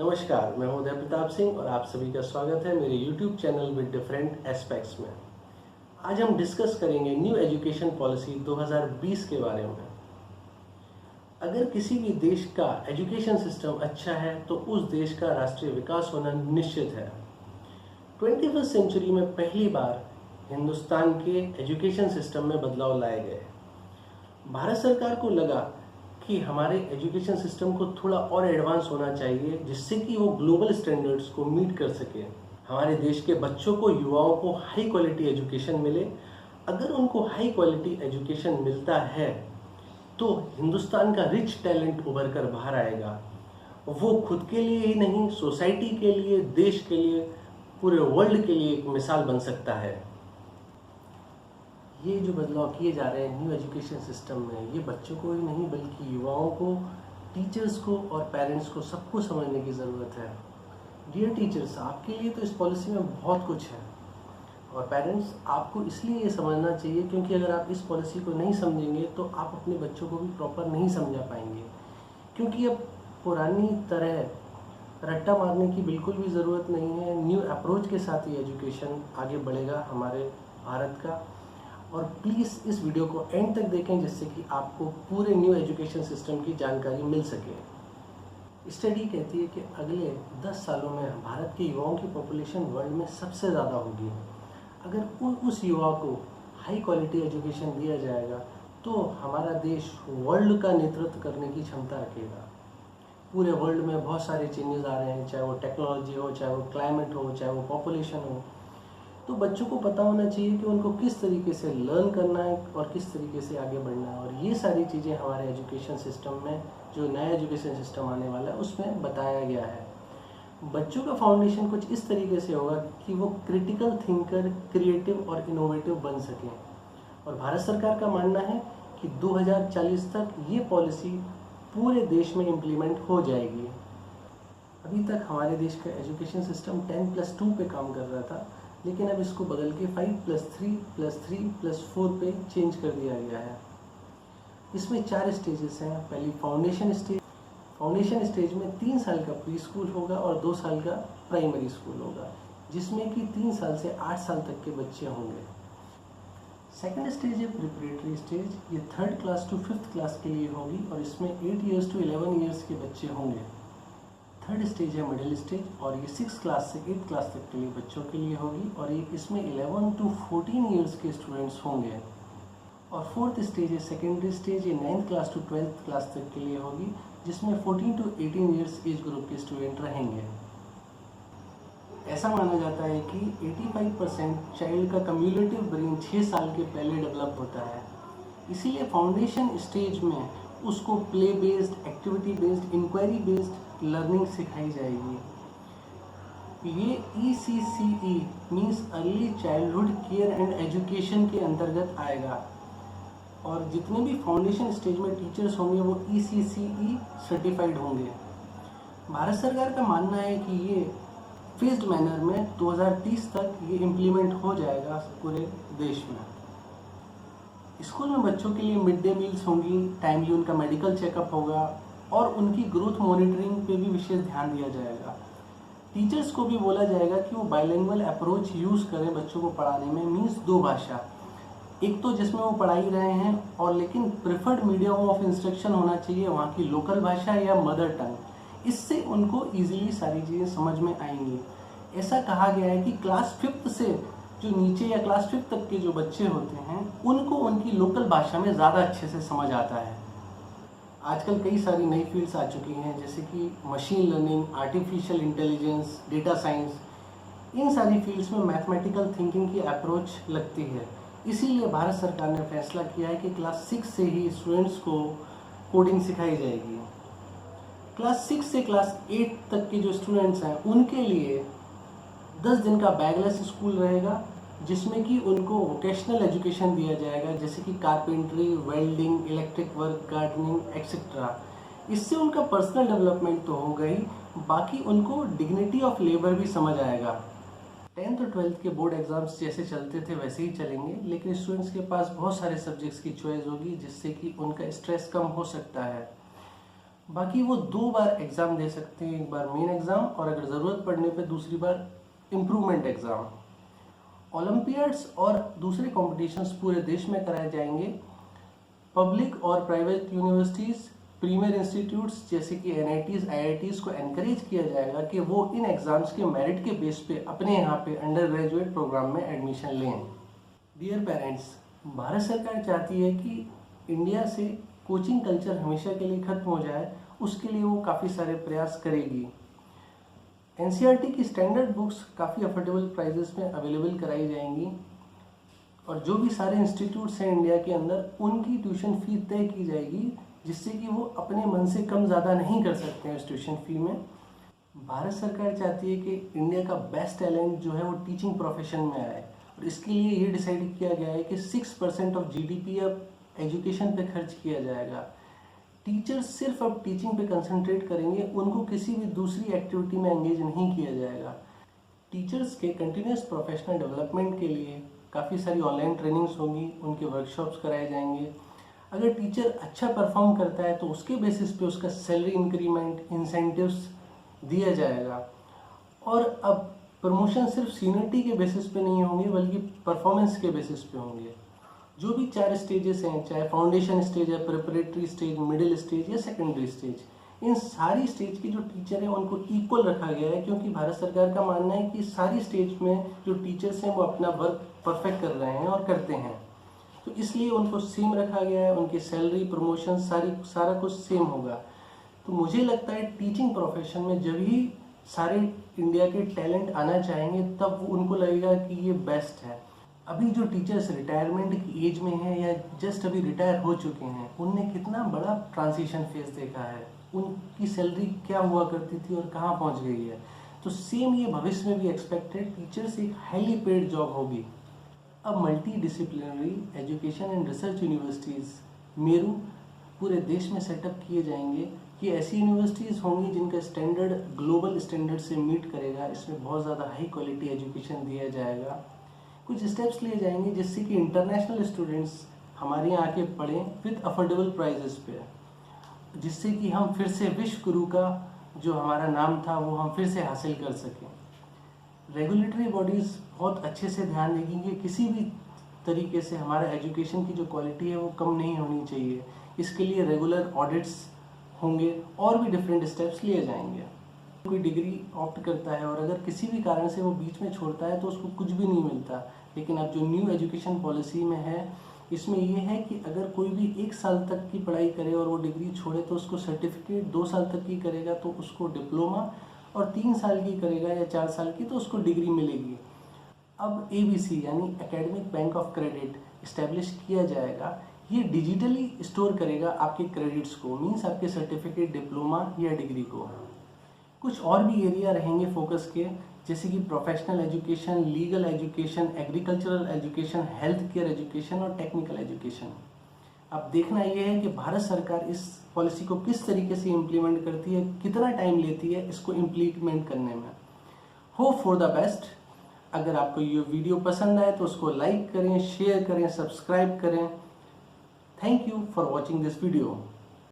नमस्कार, मैं हूं उदय प्रताप सिंह और आप सभी का स्वागत है मेरे YouTube channel with different aspects में। आज हम डिस्कस करेंगे न्यू एजुकेशन पॉलिसी 2020 के बारे में। अगर किसी भी देश का एजुकेशन सिस्टम अच्छा है तो उस देश का राष्ट्रीय विकास होना निश्चित है। 21वीं सेंचुरी में पहली बार हिंदुस्तान के एजुकेशन सिस्टम में बदलाव लाए गए। भारत सरकार को लगा कि हमारे एजुकेशन सिस्टम को थोड़ा और एडवांस होना चाहिए जिससे कि वो ग्लोबल स्टैंडर्ड्स को मीट कर सके। हमारे देश के बच्चों को, युवाओं को हाई क्वालिटी एजुकेशन मिले। अगर उनको हाई क्वालिटी एजुकेशन मिलता है तो हिंदुस्तान का रिच टैलेंट उभर कर बाहर आएगा। वो खुद के लिए ही नहीं, सोसाइटी के लिए, देश के लिए, पूरे वर्ल्ड के लिए एक मिसाल बन सकता है। ये जो बदलाव किए जा रहे हैं न्यू एजुकेशन सिस्टम में, ये बच्चों को ही नहीं बल्कि युवाओं को, टीचर्स को और पेरेंट्स को सबको समझने की ज़रूरत है। डियर टीचर्स, आपके लिए तो इस पॉलिसी में बहुत कुछ है और पेरेंट्स, आपको इसलिए ये समझना चाहिए क्योंकि अगर आप इस पॉलिसी को नहीं समझेंगे तो आप अपने बच्चों को भी प्रॉपर नहीं समझा पाएंगे। क्योंकि अब पुरानी तरह रट्टा मारने की बिल्कुल भी ज़रूरत नहीं है। न्यू अप्रोच के साथ ही एजुकेशन आगे बढ़ेगा हमारे भारत का। और प्लीज़ इस वीडियो को एंड तक देखें जिससे कि आपको पूरे न्यू एजुकेशन सिस्टम की जानकारी मिल सके। स्टडी कहती है कि अगले 10 सालों में भारत के युवाओं की पॉपुलेशन वर्ल्ड में सबसे ज़्यादा होगी। अगर उस युवा को हाई क्वालिटी एजुकेशन दिया जाएगा तो हमारा देश वर्ल्ड का नेतृत्व करने की क्षमता रखेगा। पूरे वर्ल्ड में बहुत सारे चेंजेस आ रहे हैं, चाहे वो टेक्नोलॉजी हो, चाहे वो क्लाइमेट हो, चाहे वो पॉपुलेशन हो। तो बच्चों को पता होना चाहिए कि उनको किस तरीके से लर्न करना है और किस तरीके से आगे बढ़ना है। और ये सारी चीज़ें हमारे एजुकेशन सिस्टम में, जो नया एजुकेशन सिस्टम आने वाला है उसमें बताया गया है। बच्चों का फाउंडेशन कुछ इस तरीके से होगा कि वो क्रिटिकल थिंकर, क्रिएटिव और इनोवेटिव बन सकें। और भारत सरकार का मानना है कि 2040 तक ये पॉलिसी पूरे देश में इम्प्लीमेंट हो जाएगी। अभी तक हमारे देश का एजुकेशन सिस्टम 10+2 पे काम कर रहा था, लेकिन अब इसको बदल के 5+3+3+4 पे चेंज कर दिया गया है। इसमें 4 स्टेजेस हैं। पहली फाउंडेशन स्टेज। फाउंडेशन स्टेज में 3 साल का प्री स्कूल होगा और 2 साल का प्राइमरी स्कूल होगा, जिसमें कि 3 साल से 8 साल तक के बच्चे होंगे। सेकेंड स्टेज है प्रिपरेटरी स्टेज। ये 3rd class to 5th class के लिए होगी और इसमें 8 ईयर्स टू 11 ईयर्स के बच्चे होंगे। थर्ड स्टेज है मिडिल स्टेज और ये 6 क्लास से 8 क्लास तक के लिए बच्चों के लिए होगी और ये इसमें 11 टू 14 ईयर्स के स्टूडेंट्स होंगे। और फोर्थ स्टेज है सेकेंडरी स्टेज। ये 9th class to 12th class तक के लिए होगी, जिसमें 14 टू 18 ईयर्स एज ग्रुप के स्टूडेंट रहेंगे। ऐसा माना जाता है कि 85% चाइल्ड का कम्युलेटिव ब्रेन 6 साल के पहले डेवलप होता है। इसीलिए फाउंडेशन स्टेज में उसको play based, activity based, inquiry based learning सिखाई जाएगी। ये ECCE means early childhood care and education के अंतर्गत आएगा। और जितने भी फाउंडेशन स्टेज में टीचर्स होंगे वो ECCE सर्टिफाइड होंगे। भारत सरकार का मानना है कि ये फेज्ड मैनर में 2030 तक ये इम्प्लीमेंट हो जाएगा पूरे देश में। स्कूल में बच्चों के लिए मिड डे मील्स होंगी, टाइमली उनका मेडिकल चेकअप होगा और उनकी ग्रोथ मॉनिटरिंग पे भी विशेष ध्यान दिया जाएगा। टीचर्स को भी बोला जाएगा कि वो बाइलिंगुअल अप्रोच यूज़ करें बच्चों को पढ़ाने में। मीन्स 2 भाषा, एक तो जिसमें वो पढ़ा ही रहे हैं और लेकिन प्रेफर्ड मीडियम ऑफ इंस्ट्रक्शन होना चाहिए वहाँ की लोकल भाषा या मदर टंग। इससे उनको ईजिली सारी चीज़ें समझ में आएंगी। ऐसा कहा गया है कि क्लास 5th से जो नीचे या क्लास 5th तक के जो बच्चे होते हैं उनको उनकी लोकल भाषा में ज़्यादा अच्छे से समझ आता है। आजकल कई सारी नई फील्ड्स आ चुकी हैं जैसे कि machine learning, artificial intelligence, data science. इन सारी फील्ड्स में मैथमेटिकल थिंकिंग की अप्रोच लगती है। इसीलिए भारत सरकार ने फैसला किया है कि क्लास 6 से ही स्टूडेंट्स को कोडिंग सिखाई जाएगी। क्लास 6 से क्लास 8 तक के जो स्टूडेंट्स हैं उनके लिए 10 दिन का बैगलेस स्कूल रहेगा, जिसमें कि उनको वोकेशनल एजुकेशन दिया जाएगा जैसे कि carpentry, welding, electric work, gardening etcetera. इससे उनका पर्सनल डेवलपमेंट तो होगा ही, बाकी उनको डिग्निटी ऑफ लेबर भी समझ आएगा। 10th और 12th के बोर्ड एग्जाम्स जैसे चलते थे वैसे ही चलेंगे, लेकिन स्टूडेंट्स के पास बहुत सारे सब्जेक्ट्स की चॉइस होगी जिससे कि उनका स्ट्रेस कम हो सकता है। बाकी वो 2 बार एग्ज़ाम दे सकते हैं, एक बार मेन एग्ज़ाम और अगर ज़रूरत पड़ने पे दूसरी बार इम्प्रूवमेंट एग्ज़ाम। ओलंपियाड्स और दूसरे कॉम्पिटिशन्स पूरे देश में कराए जाएंगे। पब्लिक और प्राइवेट यूनिवर्सिटीज़, प्रीमियर इंस्टीट्यूट्स जैसे कि NITs, IITs को एनकरेज किया जाएगा कि वो इन एग्ज़ाम्स के मेरिट के बेस पे अपने यहाँ पे अंडर ग्रेजुएट प्रोग्राम में एडमिशन लें। डियर पेरेंट्स, भारत सरकार चाहती है कि इंडिया से कोचिंग कल्चर हमेशा के लिए ख़त्म हो जाए, उसके लिए वो काफ़ी सारे प्रयास करेगी। NCERT की स्टैंडर्ड बुक्स काफ़ी अफोर्डेबल प्राइजेस में अवेलेबल कराई जाएंगी और जो भी सारे इंस्टीट्यूट्स हैं इंडिया के अंदर उनकी ट्यूशन फ़ी तय की जाएगी, जिससे कि वो अपने मन से कम ज़्यादा नहीं कर सकते हैं इस ट्यूशन फ़ी में। भारत सरकार चाहती है कि इंडिया का बेस्ट टैलेंट जो है वो टीचिंग प्रोफेशन में आए और इसके लिए ये डिसाइड किया गया है कि 6% ऑफ GDP अब एजुकेशन पे खर्च किया जाएगा। टीचर्स सिर्फ अब टीचिंग पे कंसंट्रेट करेंगे, उनको किसी भी दूसरी एक्टिविटी में एंगेज नहीं किया जाएगा। टीचर्स के कंटिन्यूस प्रोफेशनल डेवलपमेंट के लिए काफ़ी सारी ऑनलाइन ट्रेनिंग्स होंगी, उनके वर्कशॉप्स कराए जाएंगे। अगर टीचर अच्छा परफॉर्म करता है तो उसके बेसिस पे उसका सैलरी इंक्रीमेंट, इंसेंटिव्स दिया जाएगा। और अब प्रमोशन सिर्फ सीनियरिटी के बेसिस पे नहीं होंगे बल्कि परफॉर्मेंस के बेसिस पे होंगे। जो भी 4 स्टेजेस हैं, चाहे फाउंडेशन स्टेज है, प्रिपरेटरी स्टेज, मिडिल स्टेज या सेकेंडरी स्टेज, इन सारी स्टेज के जो टीचर हैं उनको इक्वल रखा गया है, क्योंकि भारत सरकार का मानना है कि सारी स्टेज में जो टीचर्स हैं वो अपना वर्क परफेक्ट कर रहे हैं और करते हैं, तो इसलिए उनको सेम रखा गया है। उनकी सैलरी, प्रमोशन सारा कुछ सेम होगा। तो मुझे लगता है टीचिंग प्रोफेशन में जब ही सारे इंडिया के टैलेंट आना चाहेंगे तब उनको लगेगा कि ये बेस्ट है। अभी जो टीचर्स रिटायरमेंट की एज में हैं या जस्ट अभी रिटायर हो चुके हैं, उनने कितना बड़ा ट्रांजिशन फेज देखा है, उनकी सैलरी क्या हुआ करती थी और कहाँ पहुँच गई है। तो सेम ये भविष्य में भी एक्सपेक्टेड टीचर्स एक हाईली पेड जॉब होगी। अब multi disciplinary education and research universities Meru पूरे देश में सेटअप किए जाएंगे कि ऐसी यूनिवर्सिटीज़ होंगी जिनका स्टैंडर्ड ग्लोबल स्टैंडर्ड से मीट करेगा। इसमें बहुत ज़्यादा हाई क्वालिटी एजुकेशन दिया जाएगा। कुछ स्टेप्स लिए जाएंगे जिससे कि इंटरनेशनल स्टूडेंट्स हमारे यहाँ आके पढ़ें विद अफोर्डेबल प्राइजेस पे, जिससे कि हम फिर से विश्व गुरु का जो हमारा नाम था वो हम फिर से हासिल कर सकें। रेगुलेटरी बॉडीज़ बहुत अच्छे से ध्यान देंगी कि किसी भी तरीके से हमारा एजुकेशन की जो क्वालिटी है वो कम नहीं होनी चाहिए। इसके लिए रेगुलर ऑडिट्स होंगे और भी डिफरेंट स्टेप्स लिए जाएंगे। कोई डिग्री ऑप्ट करता है और अगर किसी भी कारण से वो बीच में छोड़ता है तो उसको कुछ भी नहीं मिलता। लेकिन अब जो न्यू एजुकेशन पॉलिसी में है, इसमें ये है कि अगर कोई भी 1 साल तक की पढ़ाई करे और वो डिग्री छोड़े तो उसको सर्टिफिकेट, 2 साल तक की करेगा तो उसको डिप्लोमा, और 3 साल की करेगा या 4 साल की तो उसको डिग्री मिलेगी। अब ABC यानी academic bank of credit establish किया जाएगा। ये डिजिटली स्टोर करेगा आपके क्रेडिट्स को, मीन्स आपके सर्टिफिकेट, डिप्लोमा या डिग्री को। कुछ और भी एरिया रहेंगे फोकस के, जैसे कि professional education, legal education, agricultural education, health care education और टेक्निकल एजुकेशन। अब देखना ये है कि भारत सरकार इस पॉलिसी को किस तरीके से इम्प्लीमेंट करती है, कितना टाइम लेती है इसको इम्प्लीमेंट करने में। Hope for the best. अगर आपको ये वीडियो पसंद आए तो उसको लाइक करें, शेयर करें, सब्सक्राइब करें। Thank you for watching this video.